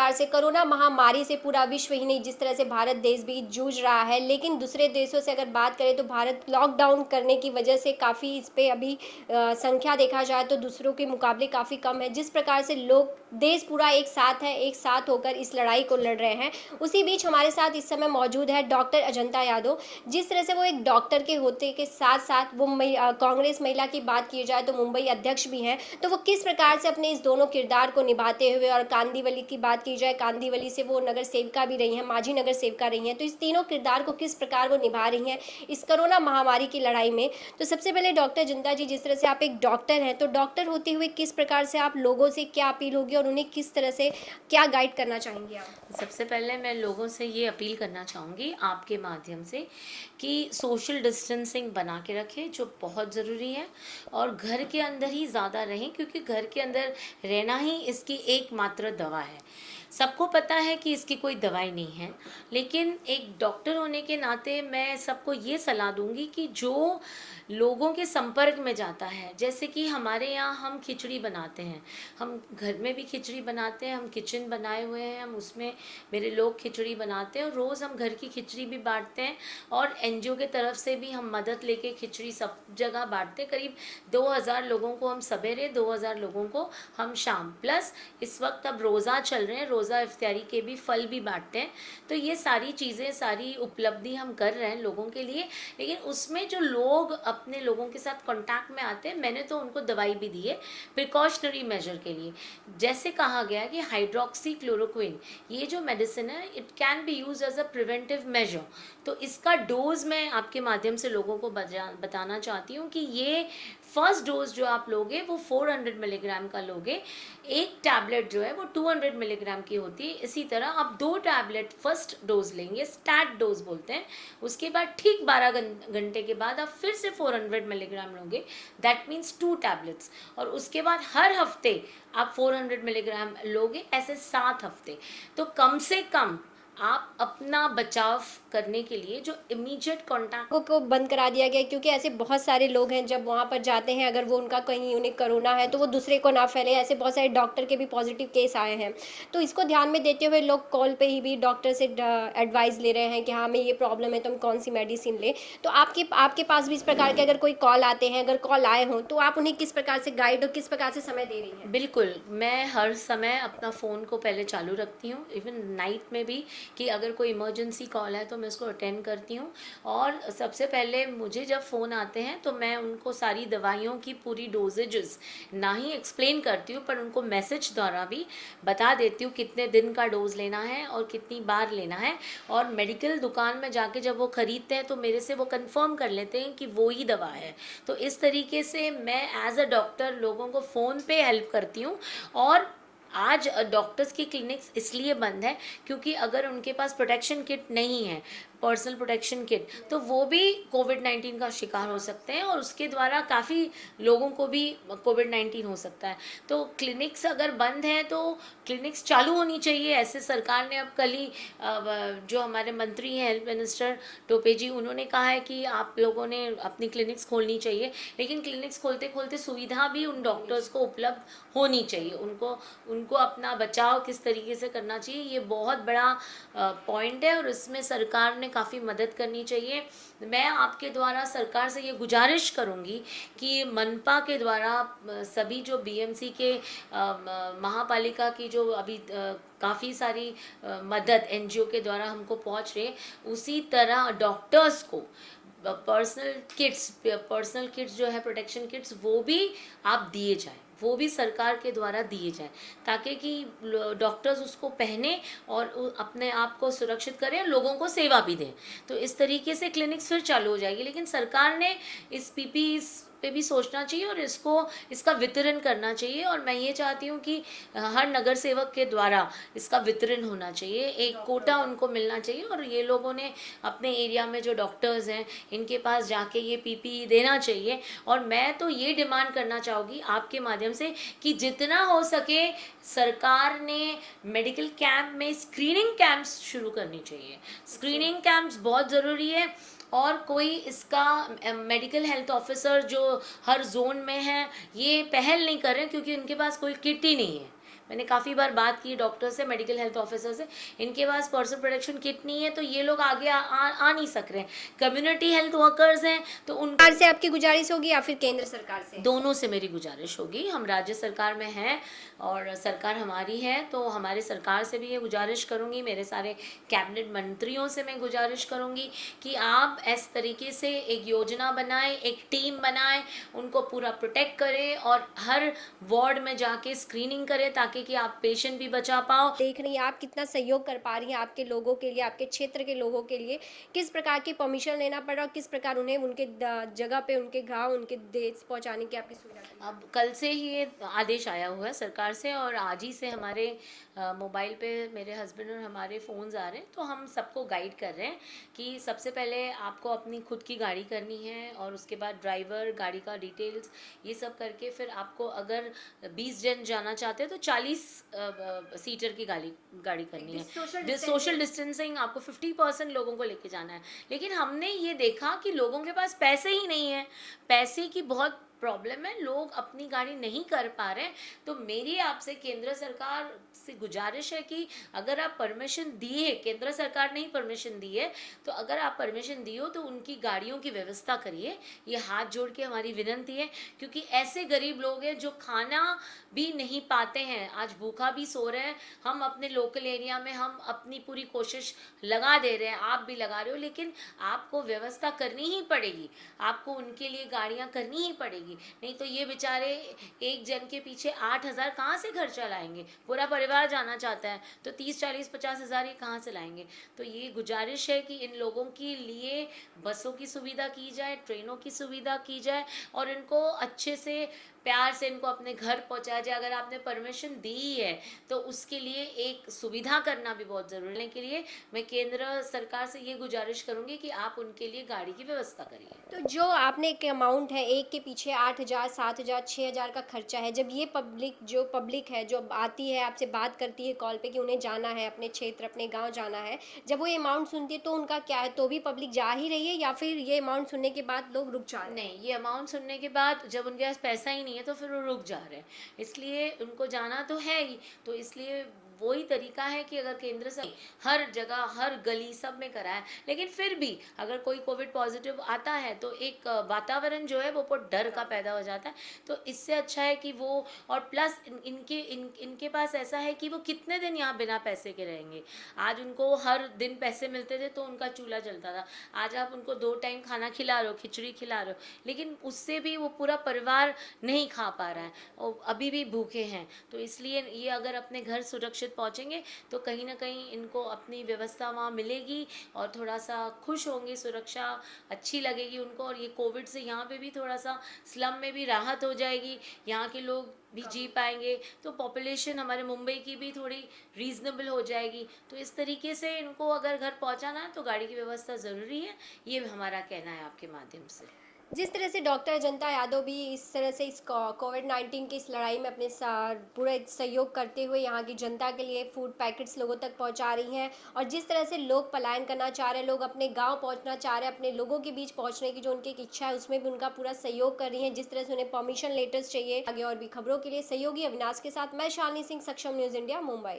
प्रकार से कोरोना महामारी से पूरा विश्व ही नहीं, जिस तरह से भारत देश भी जूझ रहा है, लेकिन दूसरे देशों से अगर बात करें तो भारत लॉकडाउन करने की वजह से काफ़ी इस पे अभी संख्या देखा जाए तो दूसरों के मुकाबले काफ़ी कम है। जिस प्रकार से लोग देश पूरा एक साथ है, एक साथ होकर इस लड़ाई को लड़ रहे हैं। उसी बीच हमारे साथ इस समय मौजूद है डॉक्टर अजंता यादव। जिस तरह से वो एक डॉक्टर के होते के साथ-साथ वो कांग्रेस महिला की बात की जाए तो मुंबई अध्यक्ष भी हैं। तो वो किस प्रकार से अपने इस दोनों किरदार को निभाते हुए, और कांदिवली की बात की जाए, कांदिवली से वो नगर सेविका भी रही हैं, मांझी नगर सेविका रही हैं। तो इस तीनों किरदार को किस प्रकार वो निभा रही हैं इस कोरोना महामारी की लड़ाई में। तो सबसे पहले डॉक्टर अजंता जी, जिस तरह से आप एक डॉक्टर हैं, तो डॉक्टर होते हुए किस प्रकार से आप लोगों से क्या अपील होगी और उन्हें किस तरह से क्या गाइड करना चाहेंगे आप? सबसे पहले मैं लोगों से ये अपील करना चाहूँगी आपके माध्यम से कि सोशल डिस्टेंसिंग बना के रखें, जो बहुत ज़रूरी है, और घर के अंदर ही ज़्यादा रहें, क्योंकि घर के अंदर रहना ही इसकी एकमात्र दवा है। सबको पता है कि इसकी कोई दवाई नहीं है, लेकिन एक डॉक्टर होने के नाते मैं सबको ये सलाह दूंगी कि जो लोगों के संपर्क में जाता है, जैसे कि हमारे यहाँ हम खिचड़ी बनाते हैं, हम घर में भी खिचड़ी बनाते हैं, हम किचन बनाए हुए हैं, हम उसमें मेरे लोग खिचड़ी बनाते हैं और रोज़ हम घर की खिचड़ी भी बांटते हैं, और एनजीओ के तरफ से भी हम मदद लेके खिचड़ी सब जगह बांटते हैं। करीब 2000 लोगों को हम सवेरे, 2000 लोगों को हम शाम, प्लस इस वक्त अब रोज़ा चल रहे हैं, रोज़ा इफ्तारी के भी फल भी बांटते हैं। तो ये सारी चीज़ें, सारी उपलब्धि हम कर रहे हैं लोगों के लिए। लेकिन उसमें जो लोग अपने लोगों के साथ कांटेक्ट में आते हैं, मैंने तो उनको दवाई भी दी है प्रिकॉशनरी मेजर के लिए। जैसे कहा गया कि हाइड्रोक्सी क्लोरोक्विन, ये जो मेडिसिन है, it can be use as a preventive measure. तो इसका डोज मैं आपके माध्यम से लोगों को बताना चाहती हूँ कि ये फर्स्ट डोज जो आप लोगे वो 400 मिलीग्राम का लोगे। एक टैबलेट जो है वो 200 मिलीग्राम की होती है। इसी तरह आप 2 टैबलेट फर्स्ट डोज लेंगे, स्टार्ट डोज बोलते हैं। उसके बाद ठीक 12 घंटे के बाद आप फिर से 400 मिलीग्राम लोगे, दैट मीन्स 2 टैबलेट्स। और उसके बाद हर हफ्ते आप 400 मिलीग्राम लोगे, ऐसे 7 हफ्ते। तो कम से कम आप अपना बचाव करने के लिए जो इमीडिएट कॉन्टैक्ट को बंद करा दिया गया है, क्योंकि ऐसे बहुत सारे लोग हैं जब वहाँ पर जाते हैं, अगर वो उनका कहीं उन्हें कोरोना है तो वो दूसरे को ना फैले। ऐसे बहुत सारे डॉक्टर के भी पॉजिटिव केस आए हैं। तो इसको ध्यान में देते हुए लोग कॉल पे ही भी डॉक्टर से एडवाइस ले रहे हैं कि हाँ हमें ये प्रॉब्लम है तो हम कौन सी मेडिसिन लें। तो आपके आपके पास भी इस प्रकार के अगर कोई कॉल आते हैं, अगर कॉल आए हों, तो आप उन्हें किस प्रकार से गाइड और किस प्रकार से समय दे रही हैं? बिल्कुल, मैं हर समय अपना फ़ोन को पहले चालू रखती हूँ, इवन नाइट में भी, कि अगर कोई इमरजेंसी कॉल है तो मैं उसको अटेंड करती हूँ। और सबसे पहले मुझे जब फ़ोन आते हैं तो मैं उनको सारी दवाइयों की पूरी डोजेजेस ना ही एक्सप्लेन करती हूँ, पर उनको मैसेज द्वारा भी बता देती हूँ कितने दिन का डोज़ लेना है और कितनी बार लेना है। और मेडिकल दुकान में जाके जब वो ख़रीदते हैं तो मेरे से वो कंफर्म कर लेते हैं कि वो ही दवा है। तो इस तरीके से मैं एज अ डॉक्टर लोगों को फ़ोन पे हेल्प करती हूँ। और आज डॉक्टर्स की क्लिनिक्स इसलिए बंद है क्योंकि अगर उनके पास प्रोटेक्शन किट नहीं है, पर्सनल प्रोटेक्शन किट, तो वो भी कोविड-19 का शिकार हो सकते हैं और उसके द्वारा काफ़ी लोगों को भी कोविड-19 हो सकता है। तो क्लिनिक्स अगर बंद हैं तो क्लिनिक्स चालू होनी चाहिए। ऐसे सरकार ने अब कल ही जो हमारे मंत्री हैं हेल्थ मिनिस्टर टोपे जी, उन्होंने कहा है कि आप लोगों ने अपनी क्लिनिक्स खोलनी चाहिए। लेकिन क्लिनिक्स खोलते खोलते सुविधा भी उन डॉक्टर्स को उपलब्ध होनी चाहिए। उनको उनको अपना बचाव किस तरीके से करना चाहिए, ये बहुत बड़ा पॉइंट है और इसमें सरकार ने काफ़ी मदद करनी चाहिए। मैं आपके द्वारा सरकार से ये गुजारिश करूँगी कि मनपा के द्वारा सभी जो बीएमसी के महापालिका की जो अभी काफ़ी सारी मदद एनजीओ के द्वारा हमको पहुँच रही है, उसी तरह डॉक्टर्स को पर्सनल किट्स जो है, प्रोटेक्शन किट्स, वो भी आप दिए जाए, वो भी सरकार के द्वारा दिए जाए, ताकि कि डॉक्टर्स उसको पहने और अपने आप को सुरक्षित करें और लोगों को सेवा भी दें। तो इस तरीके से क्लिनिक्स फिर चालू हो जाएगी। लेकिन सरकार ने इस पीपी पे भी सोचना चाहिए और इसका वितरण करना चाहिए। और मैं ये चाहती हूँ कि हर नगर सेवक के द्वारा इसका वितरण होना चाहिए, एक कोटा उनको मिलना चाहिए। और ये लोगों ने अपने एरिया में जो डॉक्टर्स हैं इनके पास जाके ये पीपीई देना चाहिए। और मैं तो ये डिमांड करना चाहूँगी आपके माध्यम से कि जितना हो सके सरकार ने मेडिकल कैंप में स्क्रीनिंग कैंप्स शुरू करनी चाहिए। स्क्रीनिंग कैंप्स बहुत ज़रूरी है। और कोई इसका मेडिकल हेल्थ ऑफिसर जो हर जोन में है ये पहल नहीं कर रहे हैं, क्योंकि उनके पास कोई किट ही नहीं है। मैंने काफ़ी बार बात की डॉक्टर से, मेडिकल हेल्थ ऑफिसर से, इनके पास पर्सनल प्रोटेक्शन किट नहीं है तो ये लोग आगे आ नहीं सक रहे हैं। कम्युनिटी हेल्थ वर्कर्स हैं तो उन सरकार से आपकी गुजारिश होगी या फिर केंद्र सरकार से? दोनों से मेरी गुजारिश होगी। हम राज्य सरकार में हैं और सरकार हमारी है, तो हमारे सरकार से भी ये गुजारिश करूँगी, मेरे सारे कैबिनेट मंत्रियों से मैं गुजारिश करूँगी कि आप इस तरीके से एक योजना बनाएं, एक टीम बनाएं, उनको पूरा प्रोटेक्ट करें और हर वार्ड में जाके स्क्रीनिंग करें ताकि कि आप पेशेंट भी बचा पाओ। देख रही हैं आप कितना सहयोग कर पा रही हैं आपके लोगों के लिए, आपके क्षेत्र के लोगों के लिए, किस प्रकार की परमिशन लेना पड़ रहा और किस प्रकार उन्हें उनके जगह पे, उनके गांव, उनके देश पहुंचाने की आपकी सुविधा करनी है। अब कल से ही ये आदेश आया हुआ है सरकार से और आज ही से हमारे मोबाइल पे मेरे हस्बैंड और हमारे फ़ोन्स आ रहे हैं, तो हम सबको गाइड कर रहे हैं कि सबसे पहले आपको अपनी खुद की गाड़ी करनी है और उसके बाद ड्राइवर, गाड़ी का डिटेल्स, ये सब करके फिर आपको अगर 20 जन जाना चाहते हैं तो 40 सीटर की गाड़ी करनी है। सोशल डिस्टेंसिंग आपको 50% लोगों को लेके जाना है। लेकिन हमने ये देखा कि लोगों के पास पैसे ही नहीं है, पैसे की बहुत प्रॉब्लम है, लोग अपनी गाड़ी नहीं कर पा रहे हैं। तो मेरी आपसे केंद्र सरकार से गुजारिश है कि अगर आप परमिशन दिए, केंद्र सरकार ने ही परमिशन दी है, तो अगर आप परमिशन दी हो तो उनकी गाड़ियों की व्यवस्था करिए। ये हाथ जोड़ के हमारी विनती है, क्योंकि ऐसे गरीब लोग हैं जो खाना भी नहीं पाते हैं, आज भूखा भी सो रहे हैं। हम अपने लोकल एरिया में हम अपनी पूरी कोशिश लगा दे रहे हैं, आप भी लगा रहे हो, लेकिन आपको व्यवस्था करनी ही पड़ेगी, आपको उनके लिए गाड़ियां करनी ही पड़ेगी। नहीं तो ये बेचारे एक जन के पीछे 8,000 कहाँ से घर चलाएंगे? पूरा परिवार जाना चाहता है तो 30, 40, 50,000 ये कहाँ से लाएंगे? तो ये गुजारिश है कि इन लोगों के लिए बसों की सुविधा की जाए, ट्रेनों की सुविधा की जाए और इनको अच्छे से प्यार से इनको अपने घर पहुंचाया जाए। अगर आपने परमिशन दी है तो उसके लिए एक सुविधा करना भी बहुत ज़रूरी है। के लिए मैं केंद्र सरकार से ये गुजारिश करूंगी कि आप उनके लिए गाड़ी की व्यवस्था करिए। तो जो आपने एक अमाउंट है, एक के पीछे 8,000, 7,000, 6,000 का खर्चा है, जब ये पब्लिक है जो आती है आपसे बात करती है कॉल पे कि उन्हें जाना है, अपने क्षेत्र, अपने गांव जाना है, जब वो ये अमाउंट सुनती है तो उनका क्या है? तो भी पब्लिक जा ही रही है या फिर ये अमाउंट सुनने के बाद लोग रुक जा रहे हैं? नहीं, ये अमाउंट सुनने के बाद जब उनके पास पैसा ही नहीं है तो फिर वो रुक जा रहे हैं। इसलिए उनको जाना तो है ही, तो इसलिए वही तरीका है कि अगर केंद्र से हर जगह, हर गली सब में कराए, लेकिन फिर भी अगर कोई कोविड पॉजिटिव आता है तो एक वातावरण जो है वो बहुत डर का पैदा हो जाता है। तो इससे अच्छा है कि वो, और प्लस इनके पास ऐसा है कि वो कितने दिन यहाँ बिना पैसे के रहेंगे। आज उनको हर दिन पैसे मिलते थे तो उनका चूल्हा जलता था, आज आप उनको 2 टाइम खाना खिला रहे हो, खिचड़ी खिला रहे हो, लेकिन उससे भी वो पूरा परिवार नहीं खा पा रहा है और अभी भी भूखे हैं। तो इसलिए ये अगर अपने घर सुरक्षित पहुंचेंगे तो कहीं ना कहीं इनको अपनी व्यवस्था वहाँ मिलेगी और थोड़ा सा खुश होंगे, सुरक्षा अच्छी लगेगी उनको। और ये कोविड से यहाँ पे भी थोड़ा सा स्लम में भी राहत हो जाएगी, यहाँ के लोग भी जी पाएंगे, तो पॉपुलेशन हमारे मुंबई की भी थोड़ी रीजनेबल हो जाएगी। तो इस तरीके से इनको अगर घर पहुँचाना है तो गाड़ी की व्यवस्था ज़रूरी है, ये हमारा कहना है आपके माध्यम से। जिस तरह से डॉक्टर अजंता यादव भी इस तरह से इस कोविड-19 की इस लड़ाई में अपने पूरा सहयोग करते हुए यहाँ की जनता के लिए फूड पैकेट्स लोगों तक पहुँचा रही हैं, और जिस तरह से लोग पलायन करना चाह रहे हैं, लोग अपने गांव पहुँचना चाह रहे हैं, अपने लोगों के बीच पहुँचने की जो उनकी एक इच्छा है उसमें भी उनका पूरा सहयोग कर रही हैं, जिस तरह से उन्हें परमिशन लेटर्स चाहिए। आगे और भी खबरों के लिए सहयोगी अविनाश के साथ मैं शालिनी सिंह, सक्षम न्यूज़ इंडिया, मुंबई।